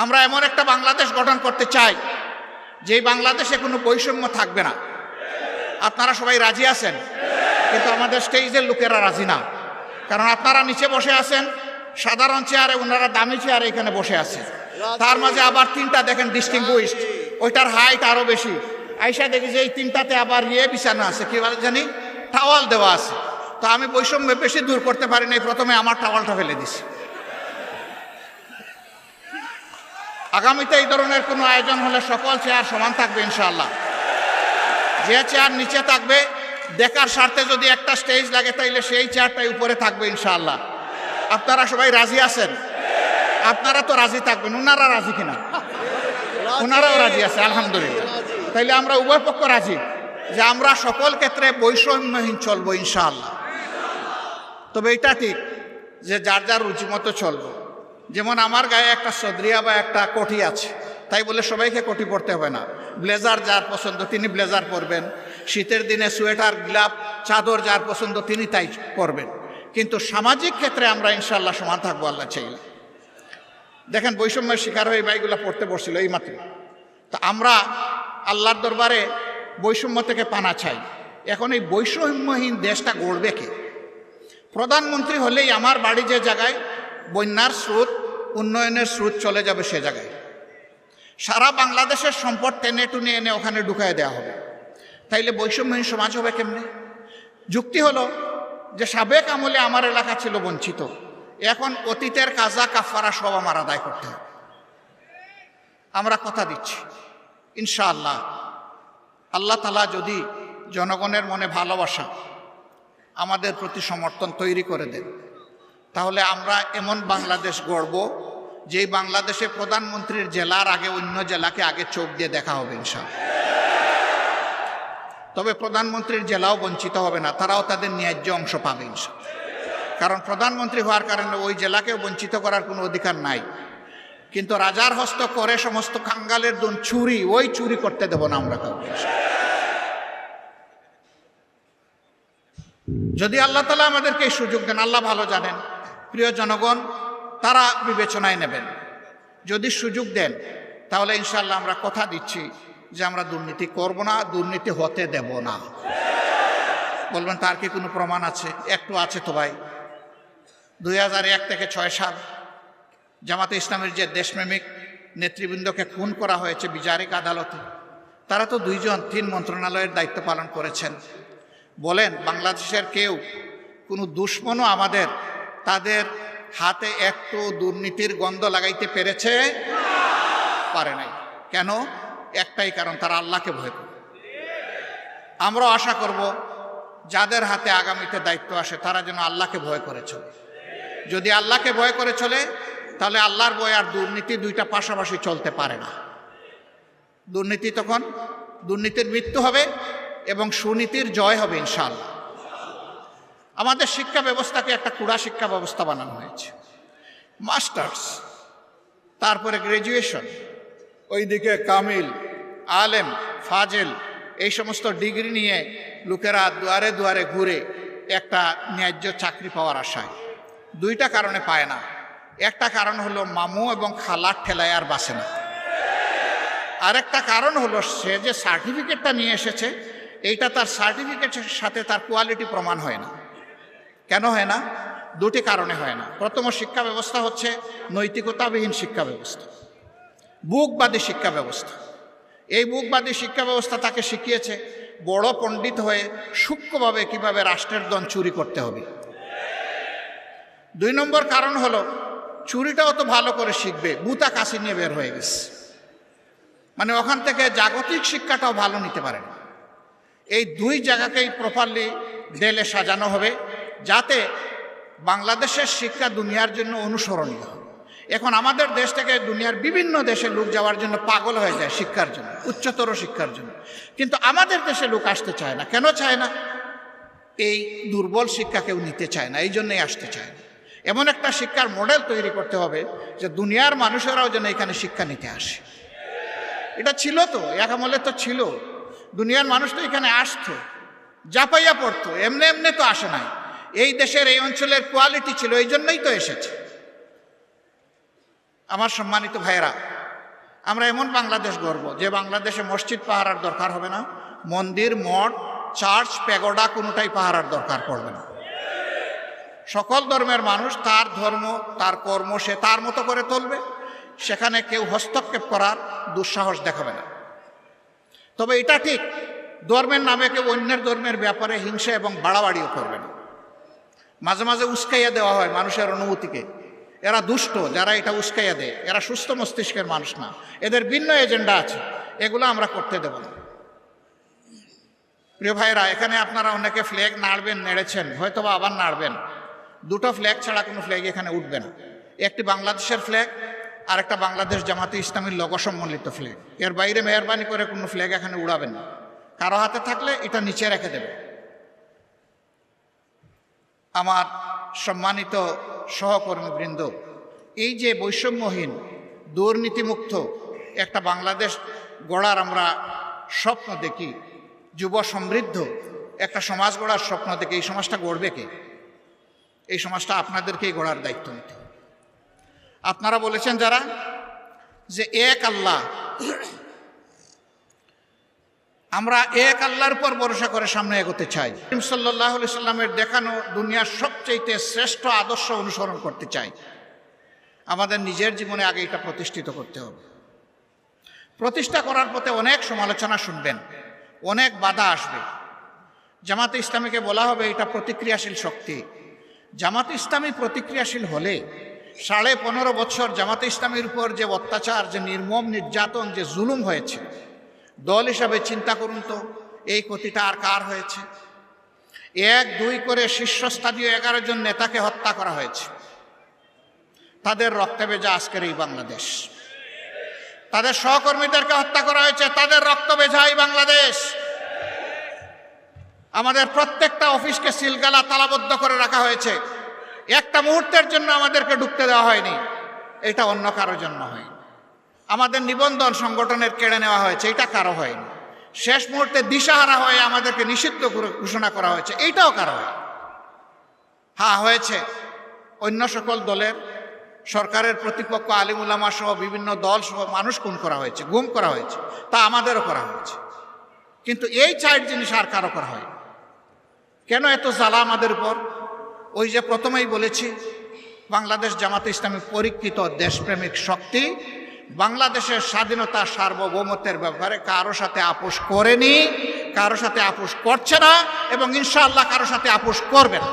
আমরা এমন একটা বাংলাদেশ গঠন করতে চাই যেই বাংলাদেশে কোনো বৈষম্য থাকবে না। আপনারা সবাই রাজি আছেন, কিন্তু আমাদের স্টেজের লোকেরা রাজি না। কারণ আপনারা নিচে বসে আছেন সাধারণ চেয়ারে, ওনারা দামি চেয়ারে এখানে বসে আছে। তার মাঝে আবার তিনটা দেখেন ডিস্টিংগুইশড, ওইটার হাইট আরো বেশি। আইসা দেখি যে এই তিনটাতে আবার বিছানো আছে, কি জানি টাওয়াল দেওয়া আছে। তো আমি বৈষম্য বেশি দূর করতে পারি নাই, প্রথমে আমার টাওয়ালটা ফেলে দিছি। আগামীতে এই ধরনের কোনো আয়োজন হলে সকল চেয়ার সমান থাকবে ইনশাআল্লাহ। যে চেয়ার নিচে থাকবে দেখার স্বার্থে যদি একটা স্টেজ লাগে তাইলে সেই চেয়ারটাই উপরে থাকবে ইনশাআল্লাহ। আপনারা সবাই রাজি আছেন? আপনারা তো রাজি থাকবেন, ওনারা রাজি কিনা? ওনারাও রাজি আছে, আলহামদুলিল্লাহ। তাইলে আমরা উভয় পক্ষ রাজি যে আমরা সকল ক্ষেত্রে বৈষম্যহীন চলবো ইনশাআল্লাহ। তবে এটা ঠিক যে যার যার রুচি মতো চলবো। যেমন আমার গায়ে একটা সদরিয়া বা একটা কোটি আছে, তাই বলে সবাইকে কোটি পরতে হবে না। ব্লেজার যার পছন্দ তিনি ব্লেজার পরবেন, শীতের দিনে সোয়েটার গ্লাভ চাদর যার পছন্দ তিনি তাই পরবেন। কিন্তু সামাজিক ক্ষেত্রে আমরা ইনশাআল্লাহ সমান থাকবো আল্লাহ চাইলে। দেখেন বৈষম্যের শিকার হয়ে বাইগুলা পড়তে বসছিল এই মাত্র। তা আমরা আল্লাহর দরবারে বৈষম্য থেকে পানা চাই। এখন এই বৈষম্যহীন দেশটা গড়বে কে? প্রধানমন্ত্রী হলেই আমার বাড়ি যে জায়গায় বন্যার স্রোত, উন্নয়নের স্রোত চলে যাবে সে জায়গায় সারা বাংলাদেশের সম্পদ টেনে টুনে এনে ওখানে ঢুকায় দেওয়া হবে। তাইলে বৈষম্যহীন সমাজ হবে কেমনে? যুক্তি হলো যে সাবেক আমলে আমার এলাকা ছিল বঞ্চিত, এখন অতীতের কাজা কাফারা সব আমার আদায় করতে হবে। আমরা কথা দিচ্ছি ইনশাআল্লাহ আল্লাহ তাআলা যদি জনগণের মনে ভালোবাসা আমাদের প্রতি সমর্থন তৈরি করে দেন, তাহলে আমরা এমন বাংলাদেশ গড়ব যেই বাংলাদেশে প্রধানমন্ত্রীর জেলার আগে অন্য জেলাকে আগে চোখ দিয়ে দেখা হবে ইনশাআল্লাহ। তবে প্রধানমন্ত্রীর জেলাও বঞ্চিত হবে না, তারাও তাদের ন্যায্য অংশ পাবে ইনশাআল্লাহ। কারণ প্রধানমন্ত্রী হওয়ার কারণে ওই জেলাকেও বঞ্চিত করার কোনো অধিকার নাই। কিন্তু রাজার হস্ত করে সমস্ত কাঙ্গালের দুন চুরি, ওই চুরি করতে দেব না আমরা কাউকে। যদি আল্লাহ তাআলা আমাদেরকে এই সুযোগ দেন, আল্লাহ ভালো জানেন, প্রিয় জনগণ তারা বিবেচনায় নেবেন। যদি সুযোগ দেন তাহলে ইনশাআল্লাহ আমরা কথা দিচ্ছি যে আমরা দুর্নীতি করব না, দুর্নীতি হতে দেব না। বলবেন তার কি কোনো প্রমাণ আছে? একটু আছে তো ভাই। 2001 থেকে 6 সাল জামাতে ইসলামের যে দেশপ্রেমিক নেতৃবৃন্দকে খুন করা হয়েছে বিচারিক আদালতে, তারা তো 3 মন্ত্রণালয়ের দায়িত্ব পালন করেছেন। বলেন বাংলাদেশের কেউ কোনো দুশ্মনও আমাদের তাদের হাতে একটু দুর্নীতির গন্ধ লাগাইতে পেরেছে? পারে নাই। কেন? একটাই কারণ, তারা আল্লাহকে ভয় করে। আমরাও আশা করব যাদের হাতে আগামীতে দায়িত্ব আসে তারা যেন আল্লাহকে ভয় করে চলে। যদি আল্লাহকে ভয় করে চলে তাহলে আল্লাহর ভয় আর দুর্নীতি দুইটা পাশাপাশি চলতে পারে না। দুর্নীতি তখন দুর্নীতির মৃত্যু হবে এবং সুনীতির জয় হবে ইনশাআল্লাহ। আমাদের শিক্ষা ব্যবস্থাকে একটা কুড়া শিক্ষা ব্যবস্থা বানানো হয়েছে। মাস্টার্স, তারপরে গ্র্যাজুয়েশন, ওইদিকে কামিল, আলেম, ফাজেল, এই সমস্ত ডিগ্রি নিয়ে লোকেরা দুয়ারে দুয়ারে ঘুরে একটা ন্যায্য চাকরি পাওয়ার আশায়। 2টা কারণে পায় না। একটা কারণ হলো মামু এবং খালার ঠেলায় আর বাসে না। আরেকটা কারণ হলো সে যে সার্টিফিকেটটা নিয়ে এসেছে এইটা তার সার্টিফিকেটের সাথে তার কোয়ালিটি প্রমাণ হয় না। কেন হয় না? 2টি কারণে হয় না। প্রথম শিক্ষা ব্যবস্থা হচ্ছে নৈতিকতাবিহীন শিক্ষা ব্যবস্থা, বুকবাদী শিক্ষা ব্যবস্থা। এই বুকবাদী শিক্ষা ব্যবস্থা তাকে শিখিয়েছে বড় পণ্ডিত হয়ে সূক্ষ্মভাবে কিভাবে রাষ্ট্রের ধন চুরি করতে হবে। 2 নম্বর কারণ হলো চুরিটাও তো ভালো করে শিখবে, বুতা কাশি নিয়ে বের হয়ে গেছে, মানে ওখান থেকে জাগতিক শিক্ষাটাও ভালো নিতে পারে না। এই 2 জায়গাকেই প্রপারলি দেলে সাজানো হবে যাতে বাংলাদেশের শিক্ষা দুনিয়ার জন্য অনুসরণীয় হবে। এখন আমাদের দেশ থেকে দুনিয়ার বিভিন্ন দেশে লোক যাওয়ার জন্য পাগল হয়ে যায় শিক্ষার জন্য, উচ্চতর শিক্ষার জন্য। কিন্তু আমাদের দেশে লোক আসতে চায় না। কেন চায় না? এই দুর্বল শিক্ষা কেউ নিতে চায় না, এই জন্যই আসতে চায় না। এমন একটা শিক্ষার মডেল তৈরি করতে হবে যে দুনিয়ার মানুষেরাও যেন এখানে শিক্ষা নিতে আসে। এটা ছিল তো, এক আমলে তো ছিল, দুনিয়ার মানুষ তো এখানে আসতো, জাপাইয়া পড়তো, এমনি এমনি তো আসে নাই। এই দেশের এই অঞ্চলের কোয়ালিটি ছিল, এই জন্যই তো এসেছে। আমার সম্মানিত ভাইয়েরা, আমরা এমন বাংলাদেশ গড়ব যে বাংলাদেশে মসজিদ পাহারার দরকার হবে না, মন্দির, মঠ, চার্চ, প্যাগোডা কোনোটাই পাহারার দরকার পড়বে না। সকল ধর্মের মানুষ তার ধর্ম, তার কর্ম সে তার মতো করে চলবে, সেখানে কেউ হস্তক্ষেপ করার দুঃসাহস দেখাবে না। তবে এটা ঠিক, ধর্মের নামে কেউ অন্যের ধর্মের ব্যাপারে হিংসা এবং বাড়াবাড়িও করবে না। মাঝে মাঝে উস্কাইয়া দেওয়া হয় মানুষের অনুভূতিকে। এরা দুষ্ট, যারা এটা উস্কাইয়া দেয় এরা সুস্থ মস্তিষ্কের মানুষ না, এদের ভিন্ন এজেন্ডা আছে, এগুলো আমরা করতে দেব না। প্রিয় ভাইরা, এখানে আপনারা অনেকে ফ্ল্যাগ নাড়বেন, নেড়েছেন, হয়তো বা আবার নাড়বেন। দুটো ফ্ল্যাগ ছাড়া কোনো ফ্ল্যাগ এখানে উঠবে না। একটি বাংলাদেশের ফ্ল্যাগ আর একটা বাংলাদেশ জামাতে ইসলামীর লোগো সম্বলিত ফ্ল্যাগ। এর বাইরে মেহরবানি করে কোনো ফ্ল্যাগ এখানে উড়াবেন না। কারো হাতে থাকলে এটা নিচে রেখে দেবে। আমার সম্মানিত সহকর্মীবৃন্দ, এই যে বৈষম্যহীন দুর্নীতিমুক্ত একটা বাংলাদেশ গড়ার আমরা স্বপ্ন দেখি, যুব সমৃদ্ধ একটা সমাজ গড়ার স্বপ্ন দেখি, এই সমাজটা গড়বে কে? এই সমাজটা আপনাদেরকেই গড়ার দায়িত্ব নিতে। আপনারা বলেছেন যারা যে এক আল্লাহ, আমরা এক আল্লাহর উপর ভরসা করে সামনে এগোতে চাই, সাল্লাল্লাহু আলাইহি সাল্লামের দেখানো দুনিয়ার সবচেয়ে শ্রেষ্ঠ আদর্শ অনুসরণ করতে চাই। আমাদের নিজের জীবনে আগে এটা প্রতিষ্ঠিত করতে হবে। প্রতিষ্ঠা করার পথে অনেক সমালোচনা শুনবেন, অনেক বাধা আসবে। জামাতে ইসলামীকে বলা হবে এটা প্রতিক্রিয়াশীল শক্তি। জামাতে ইসলামী প্রতিক্রিয়াশীল হলে 15.5 বছর জামাতে ইসলামীর উপর যে অত্যাচার, যে নির্মম নির্যাতন, যে জুলুম হয়েছে, দল হিসাবে চিন্তা করুন তো এই ক্ষতিটা আর কার হয়েছে? 1-2 করে শীর্ষস্থানীয় 11 জন নেতাকে হত্যা করা হয়েছে। তাদের রক্তে ভেজা আজকের এই বাংলাদেশ। তাদের সহকর্মীদেরকে হত্যা করা হয়েছে, তাদের রক্ত ভেজা এই বাংলাদেশ। আমাদের প্রত্যেকটা অফিসকে সিলগালা তালাবদ্ধ করে রাখা হয়েছে। একটা মুহূর্তের জন্য আমাদেরকে ঢুকতে দেওয়া হয়নি, এটা অন্য কারোর জন্য হয়নি। আমাদের নিবন্ধন সংগঠনের কেড়ে নেওয়া হয়েছে, এটা কারো হয়নি। শেষ মুহূর্তে দিশাহারা হয়ে আমাদেরকে নিষিদ্ধ ঘোষণা করা হয়েছে, এইটাও কারো হয়নি। হ্যাঁ, হয়েছে অন্য সকল দলের, সরকারের প্রতিপক্ষ আলিম উলামা সহ বিভিন্ন দল সহ মানুষ খুন করা হয়েছে, গুম করা হয়েছে, তা আমাদেরও করা হয়েছে। কিন্তু এই 4 জিনিস আর কারো করা হয়। কেন এত জ্বালা আমাদের উপর? ওই যে প্রথমেই বলেছি, বাংলাদেশ জামাতে ইসলামী পরীক্ষিত দেশপ্রেমিক শক্তি, বাংলাদেশের স্বাধীনতা সার্বভৌমত্বের ব্যাপারে কারো সাথে আপোষ করেনি, কারো সাথে আপোষ করছে না এবং ইনশাআল্লাহ কারো সাথে আপোষ করবে না।